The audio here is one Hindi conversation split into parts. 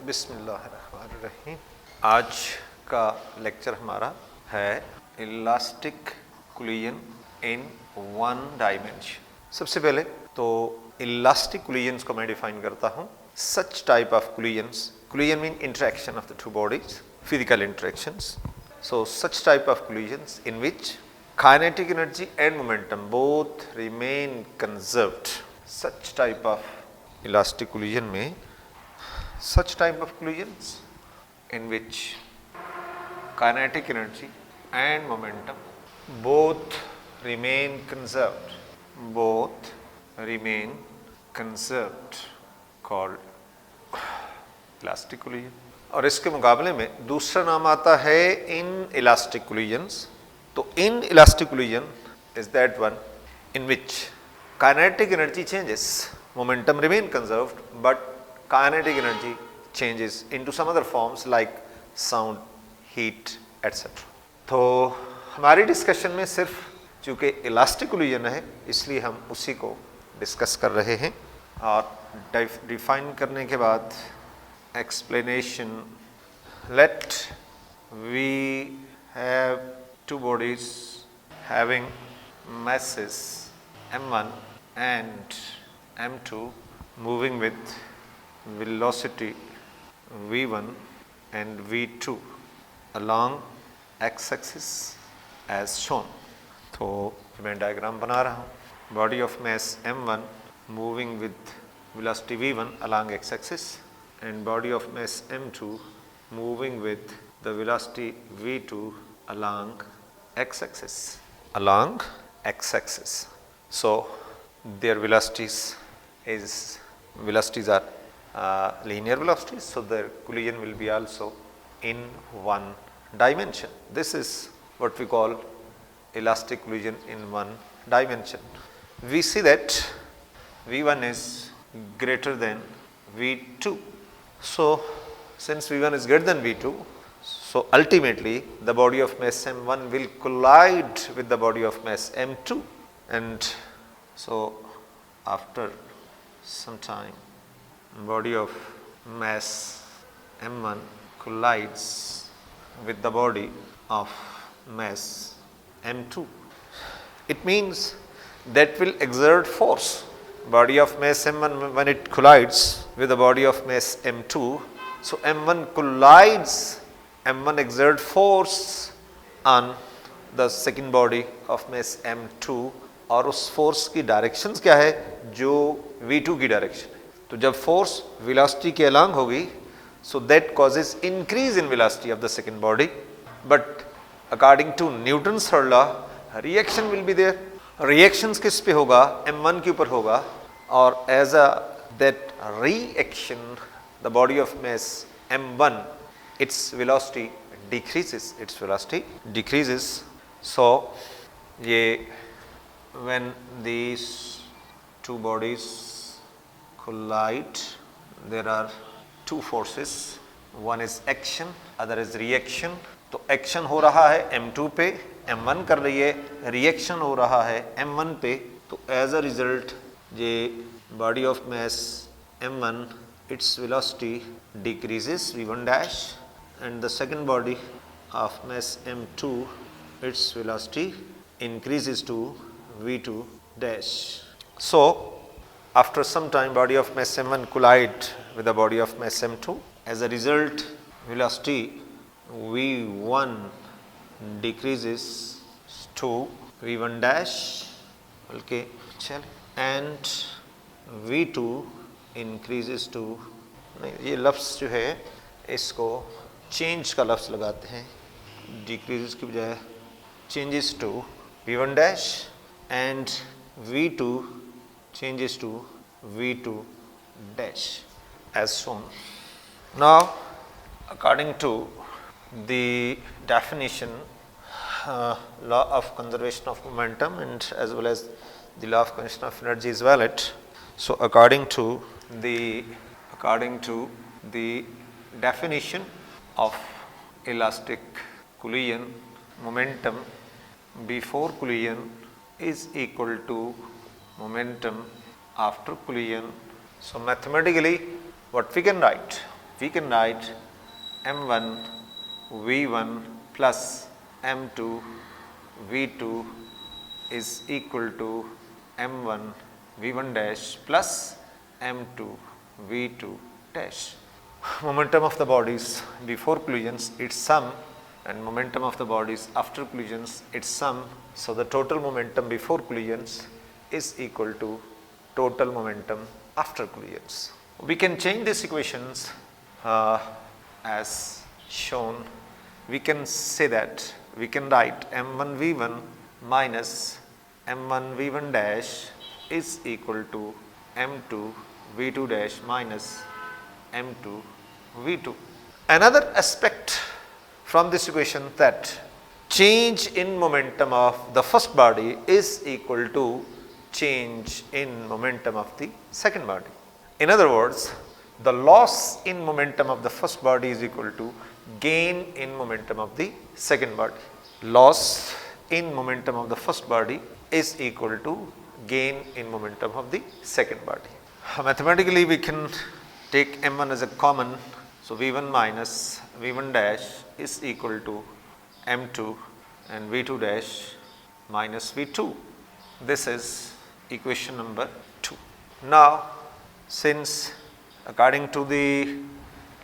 बिस्मिल्लाहिर्रहमानिर्रहीम। आज का लेक्चर हमारा है elastic collision in one dimension. सबसे पहले तो इलास्टिक कोलिजन्स को मैं डिफाइन करता हूँ। Such type of collisions, collision mean interaction of the two bodies, physical interactions. So such type of collisions in which kinetic energy and momentum both remain conserved. Such type of elastic collision में such type of collisions in which kinetic energy and momentum both remain conserved, both remain conserved, called elastic collision. और इसके मुकाबले में दूसरा नाम आता है इन इलास्टिक कोलिजन्स. तो inelastic collision is that one in which kinetic energy changes, momentum remain conserved, but kinetic energy changes into some other forms like sound, heat etcetera. तो हमारी डिस्कशन में सिर्फ चूँकि इलास्टिक कोलिजन है इसलिए हम उसी को डिस्कस कर रहे हैं. और डिफाइन करने के बाद explanation, let we have two bodies having masses m1 and m2 moving with velocity v1 and v2 along x-axis as shown. तो मैं डायग्राम बना रहा हूँ. Body of mass m1 moving with velocity v1 along x-axis and body of mass m2 moving with the velocity v2 along x-axis, along x-axis. So their velocities are linear velocities, so their collision will be also in one dimension. This is what we call elastic collision in one dimension. We see that v1 is greater than v2. So since v1 is greater than v2, so ultimately the body of mass m1 will collide with the body of mass m2, and so after some time body of mass m1 collides with the body of mass m2. It means that will exert force. Body of mass m1 when it collides with the body of mass m2, so m1 collides, m1 exert force on the second body of mass m2, और उस फोर्स की डायरेक्शंस क्या है, जो v2 की डायरेक्शन है. तो जब फोर्स वेलोसिटी के अलॉन्ग होगी, so that causes increase in velocity of the second body, but according to Newton's third law reaction will be there. Reactions किस पे होगा, m1 के ऊपर होगा, और as a that reaction the body of mass m1 its velocity decreases. So ये when these two bodies collide there are two forces, one is action, other is reaction. तो एक्शन हो रहा है m2 पे, m1 कर रही है, रिएक्शन हो रहा है m1 पे. तो एज अ रिजल्ट ये body of mass m1 its velocity decreases v1 dash, and the second body of mass m2 its velocity increases to v2 dash. So after some time body of mass m1 collide with the body of mass m2. As a result velocity v1 decreases to v1 dash, okay, and v2 increases to, ये लफ्ज़ जो है इसको चेंज का लफ्ज़ लगाते हैं, डिक्रीजेस की बजाय changes to v1 dash and v2 changes to v2 dash as shown. Now according to the definition, law of conservation of momentum and as well as the law of conservation of energy is valid. So according to the definition of elastic collision, momentum before collision is equal to momentum after collision. So mathematically what we can write? we can write m1 v1 plus m2 v2 is equal to m1 v1 dash plus m2 v2 dash. Momentum of the bodies before collisions its sum, and momentum of the bodies after collisions its sum. So the total momentum before collisions is equal to total momentum after collisions. We can change these equations as shown. We can say that we can write m1 v1 minus m1 v1 dash is equal to m2 v2 dash minus m2 v2. Another aspect from this equation that change in momentum of the first body is equal to change in momentum of the second body. In other words, the loss in momentum of the first body is equal to gain in momentum of the second body. Loss in momentum of the first body is equal to gain in momentum of the second body. Mathematically, we can take m1 as a common. So v1 minus v1 dash is equal to m2 and v2 dash minus v2. This is equation number 2. Now, since according to the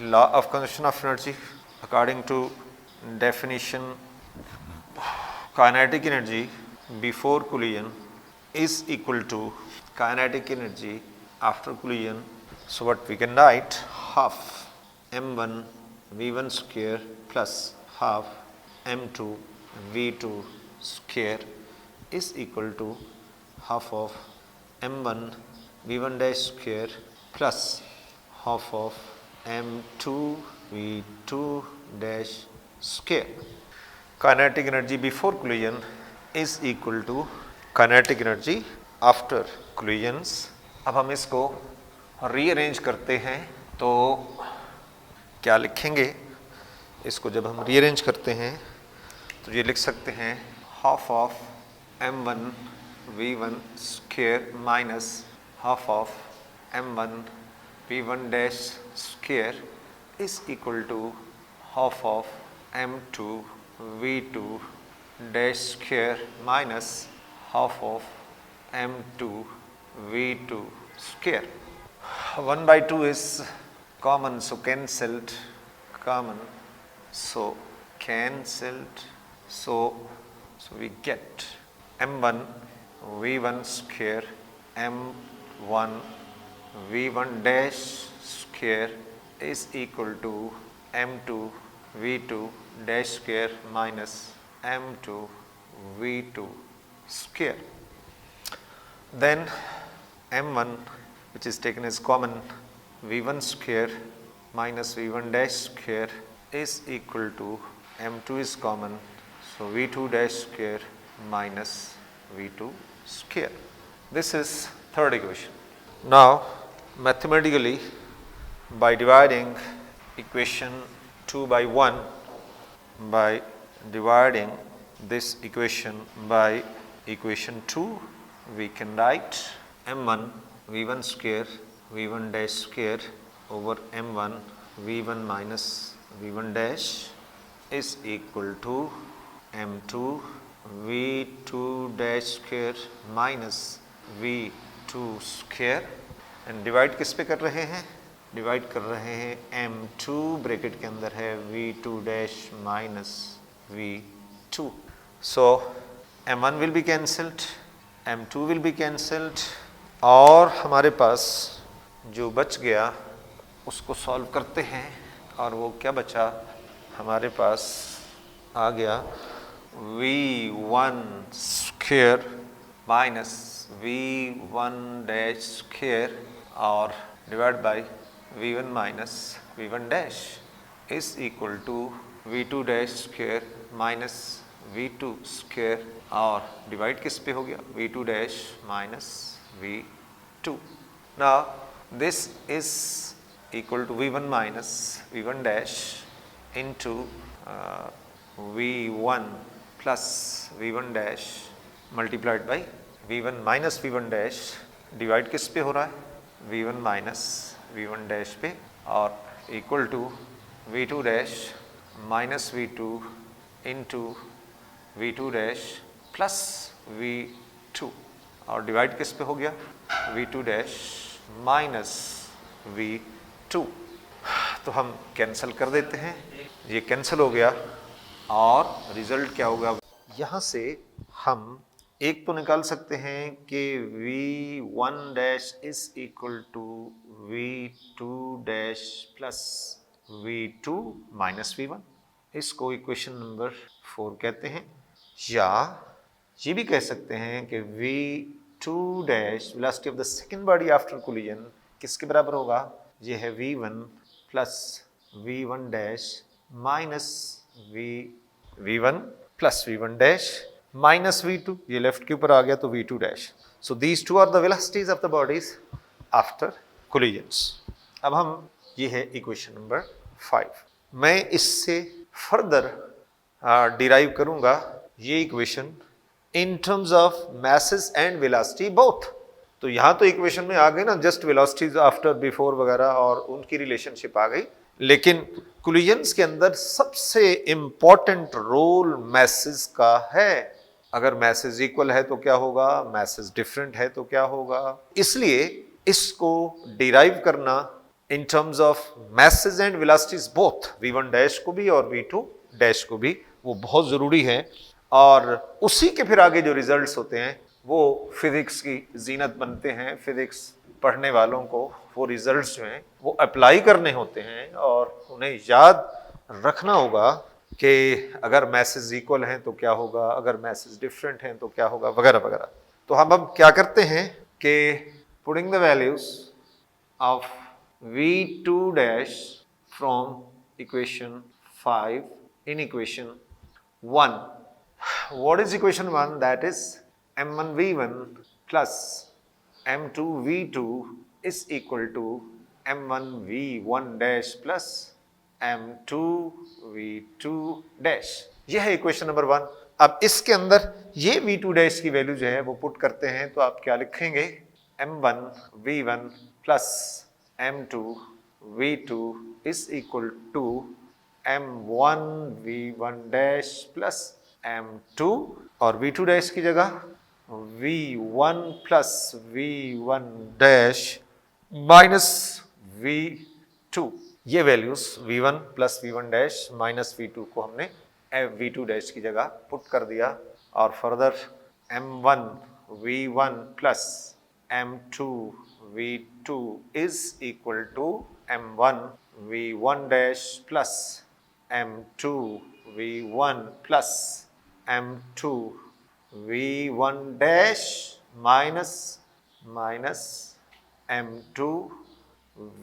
law of conservation of energy, according to definition, kinetic energy before collision is equal to kinetic energy after collision. So what we can write, half m1 v1 square plus half m2 v2 square is equal to half of m1 v1 dash square plus half of m2 v2 dash square. Kinetic energy before collision is equal to kinetic energy after collisions. अब हम इसको रीअरेंज करते हैं तो क्या लिखेंगे? इसको जब हम रीअरेंज करते हैं तो ये लिख सकते हैं half of m1 v1 square minus half of m1 v1 dash square is equal to half of m2 v2 dash square minus half of m2 v2 square. 1 by 2 is common, so cancelled, common, so cancelled, so we get m1 v1 square m1 v1 dash square is equal to m2 v2 dash square minus m2 v2 square. Then m1, which is taken as common, v1 square minus v1 dash square is equal to m2 is common, so v2 dash square minus v2 square. This is third equation. Now mathematically, by dividing equation 2 by 1, by dividing this equation by equation 2, we can write m1 v1 square v1 dash square over m1 v1 minus v1 dash is equal to m2 v2 dash square minus v2 square. And divide किस पे कर रहे हैं? डिवाइड कर रहे हैं m2 ब्रैकेट के अंदर है v2 dash minus v2. So m1 will be cancelled, m2 will be cancelled और हमारे पास जो बच गया उसको सॉल्व करते हैं और वो क्या बचा? हमारे पास आ गया v1 square minus v1 dash square और divide by v1 minus v1 dash is equal to v2 dash square minus v2 square और डिवाइड किस पे हो गया? v2 dash minus v2. Now this is equal to v1 minus v1 dash into v1 plus v1 dash multiplied by v1 minus v1 dash. Divide किस पे हो रहा है? v1 माइनस v1 डैश पे और equal to v2 dash minus v2 into v2 dash plus v2 और डिवाइड किस पे हो गया v2 डैश माइनस v2। तो हम कैंसिल कर देते हैं, ये कैंसिल हो गया और रिजल्ट क्या होगा, यहाँ से हम एक तो निकाल सकते हैं कि v1 dash is equal to v2 dash plus v2 minus v1, इसको इक्वेशन नंबर 4 कहते हैं। या ये भी कह सकते हैं कि v2 dash velocity of the second body after collision किसके बराबर होगा, ये है v1 plus v1 dash minus v1 plus v1 dash minus v2, ये लेफ्ट के ऊपर आ गया तो v2 dash. So these two are the velocities of the bodies after collisions. अब हम, ये है इक्वेशन नंबर 5। मैं इससे फर्दर डिराइव करूंगा ये equation in terms of masses and velocity both. तो यहां तो इक्वेशन में आ गए ना जस्ट वेलोसिटीज आफ्टर बिफोर वगैरह और उनकी रिलेशनशिप आ गई, लेकिन कोलिजन्स के अंदर सबसे इंपॉर्टेंट रोल मैसेस का है। अगर मैसेज इक्वल है तो क्या होगा, मैसेज डिफरेंट है तो क्या होगा। इसलिए इसको डिराइव करना इन terms of message and velocities both, v1 dash को भी और v2 डैश को भी, वो बहुत जरूरी है। और उसी के फिर आगे जो रिजल्ट्स होते हैं वो फिजिक्स की जीनत बनते हैं। फिजिक्स पढ़ने वालों को वो रिजल्ट्स जो हैं वो अप्लाई करने होते हैं और उन्हें याद रखना होगा कि अगर मैसेज इक्वल हैं तो क्या होगा, अगर मैसेज डिफरेंट हैं तो क्या होगा, वगैरह वगैरह। तो हम अब क्या करते हैं कि putting the values of v2 dash from equation 5 in equation 1। What is equation 1? That is m1 v1 plus m2 v2 is equal to m1 v1 dash plus m2 v2 dash. यह है इक्वेशन नंबर 1। अब इसके अंदर ये v2 डैश की वैल्यू जो है वो पुट करते हैं तो आप क्या लिखेंगे, m1 v1 plus m2 v2 is equal to m1 v1 dash plus m2 और v2 डैश की जगह v1 plus v1 dash minus v2। ये values v1 plus v1 dash minus v2 को हमने v2 डैश की जगह पुट कर दिया और further m1 v1 plus m2 v2 is equal to m1 v1 dash plus m2 v1 plus m2 v1 dash minus minus m2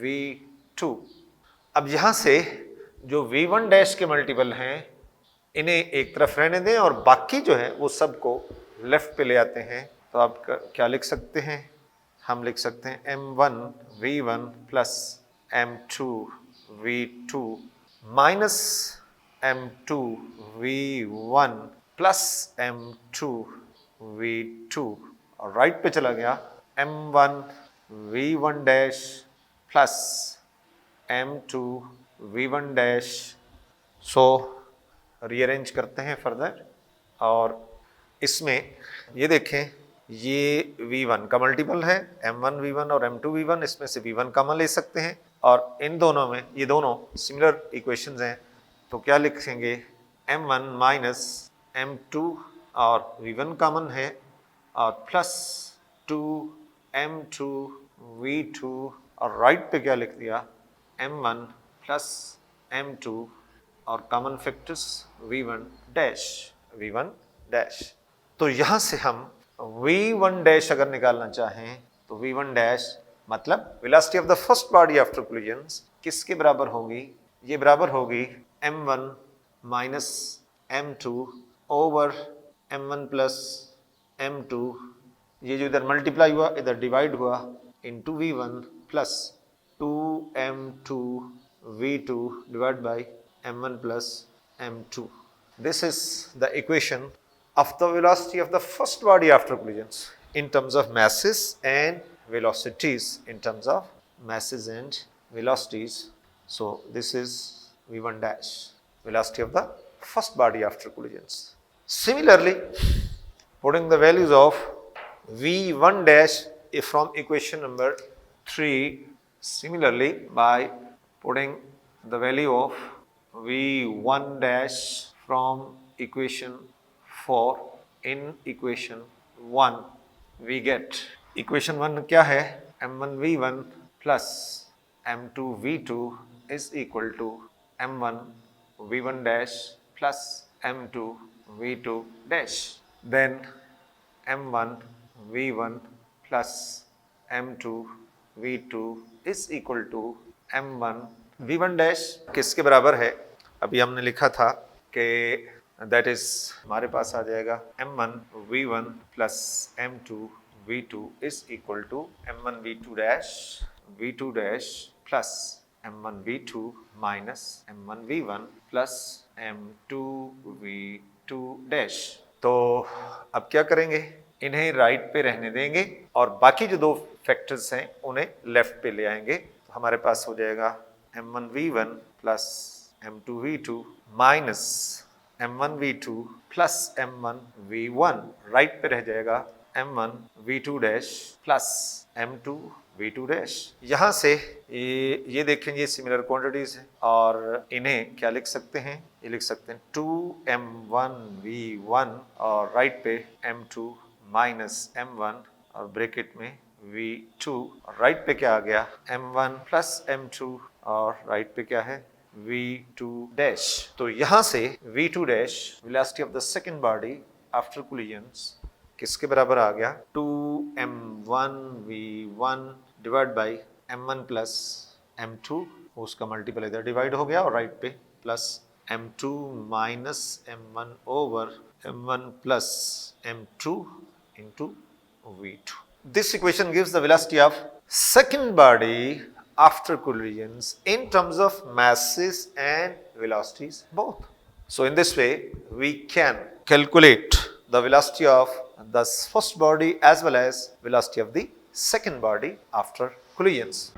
v2। अब यहां से जो v1 डैश के मल्टीपल हैं इन्हें एक तरफ रहने दें और बाकी जो है वो सबको लेफ्ट पे ले आते हैं। तो आप क्या लिख सकते हैं, हम लिख सकते हैं m1 v1 plus m2 v2 minus m2 v1 plus m2 v2 और राइट पे चला गया m1 v1 dash plus m2 v1 dash. So rearrange करते हैं फर्दर और इसमें ये देखें ये v1 का मल्टीपल है m1 v1 और m2 v1, इसमें से v1 कॉमन ले सकते हैं और इन दोनों में ये दोनों सिमिलर इक्वेशंस हैं तो क्या लिखेंगे m1 माइनस m2 और v1 कॉमन है और प्लस 2 m2 v2 और राइट पे क्या लिख दिया m1 प्लस m2 और कॉमन फैक्टर्स v1 डैश। तो यहाँ से हम v1 डैश अगर निकालना चाहें तो v1 डैश मतलब velocity of the first body after collisions किसके बराबर होगी, ये बराबर होगी m1 minus m2 over m1 plus m2, ये जो इधर मल्टीप्लाई हुआ इधर डिवाइड हुआ into v1 plus 2m2 v2 divide by m1 plus m2। This is the equation of the velocity of the first body after collisions in terms of masses and velocities, in terms of masses and velocities. So this is v1 dash, velocity of the first body after collisions. Similarly, putting the values of v1 dash from equation number 3, similarly by putting the value of v1 dash from equation 4 in equation 1, we get equation 1 क्या है, m1 v1 plus m2 v2 is equal to m1 v1 dash plus m2 v2 dash. Then m1 v1 plus m2 v2 is equal to m1 v1 dash किसके बराबर है, अभी हमने लिखा था कि दैट इज हमारे पास आ जाएगा m1 v1 plus m2 v2 is equal to m1 v2 dash plus m1 v2 minus m1 v1 plus m2 v2 dash. तो अब क्या करेंगे, इन्हें राइट पे रहने देंगे और बाकी जो दो फैक्टर्स हैं उन्हें लेफ्ट पे ले आएंगे. तो हमारे पास हो जाएगा m1 v1 plus m2 v2 minus m1 v2 plus m1 v1, right पे रह जाएगा m1 v2 dash plus m2 v2 dash. यहाँ से ये देखें, ये सिमिलर क्वांटिटीज हैं और इन्हें क्या लिख सकते हैं, ये लिख सकते हैं 2m1 v1 और राइट पे m2 माइनस m1 और ब्रैकेट में v2 और राइट पे क्या आ गया m1 प्लस m2 और राइट पे क्या है v2 डैश. तो यहाँ से v2 dash velocity of the second body after collisions किसके बराबर आ गया, 2m1 v1 divide by m1 plus m2, उसका मल्टीपल इधर डिवाइड हो गया और राइट पे plus m2 minus m1 over m1 plus m2 into v2. This equation gives the velocity of second body after collisions in terms of masses and velocities both. So in this way we can calculate the velocity of the first body as well as velocity of the second body after collisions.